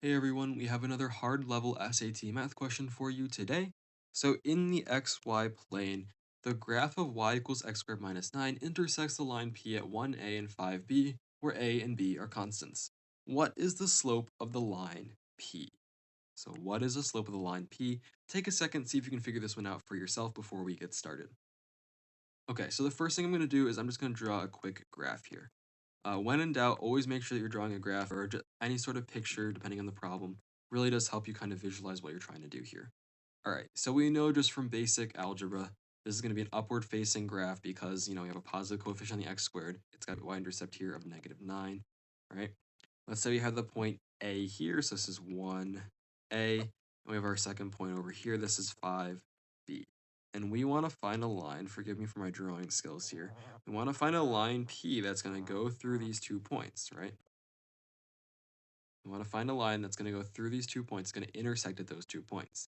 Hey everyone, we have another hard level SAT math question for you today. So in the xy plane, the graph of y equals x squared minus 9 intersects the line P at 1a and 5b, where a and b are constants. What is the slope of the line P? So what is the slope of the line P? Take a second, see if you can figure this one out for yourself before we get started. Okay, so the first thing I'm going to do is I'm just going to draw a quick graph here. When in doubt, always make sure that you're drawing a graph or any sort of picture, depending on the problem. Really does help you kind of visualize what you're trying to do here. All right, so we know just from basic algebra, this is going to be an upward facing graph because, we have a positive coefficient on the x squared. It's got a y-intercept here of -9, right? Let's say we have the point A here, so this is 1A, and we have our second point over here, this is 5B. And we want to find a line, forgive me for my drawing skills here, we want to find a line P that's going to go through these 2 points, right? We want to find a line that's going to go through these 2 points, going to intersect at those 2 points.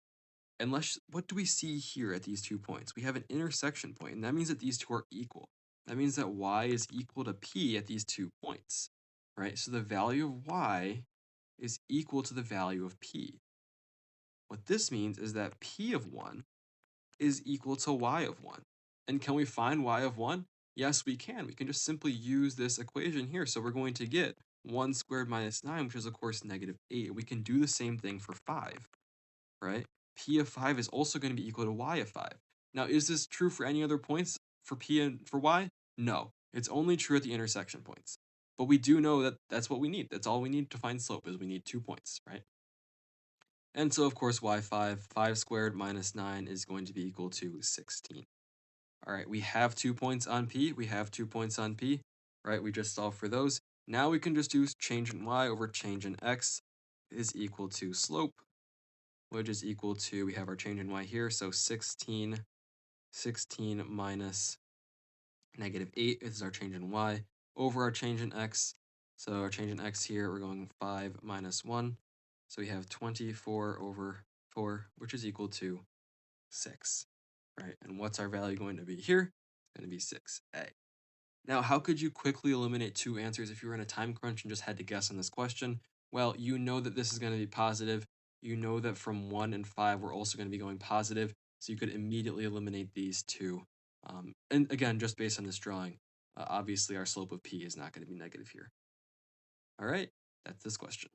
And what do we see here at these 2 points? We have an intersection point, and that means that these two are equal. That means that y is equal to P at these 2 points, right? So the value of y is equal to the value of P. What this means is that P of 1 is equal to y of 1. And can we find y of 1? Yes, we can. We can just simply use this equation here. So we're going to get 1 squared minus 9, which is, of course, -8. We can do the same thing for 5, right? P of 5 is also going to be equal to y of 5. Now, is this true for any other points for P and for y? No. It's only true at the intersection points. But we do know that that's what we need. That's all we need to find slope is we need 2 points, right? And so, of course, y5, 5 squared minus 9 is going to be equal to 16. All right, we have 2 points on P. We have 2 points on P, right? We just solved for those. Now we can just do change in y over change in x is equal to slope, which is equal to, we have our change in y here, so 16 minus -8 is our change in y over our change in x. So our change in x here, we're going 5 minus 1. So we have 24 over 4, which is equal to 6, right? And what's our value going to be here? It's going to be 6a. Now, how could you quickly eliminate two answers if you were in a time crunch and just had to guess on this question? Well, you know that this is going to be positive. You know that from 1 and 5, we're also going to be going positive. So you could immediately eliminate these two. And again, just based on this drawing, obviously our slope of P is not going to be negative here. All right, that's this question.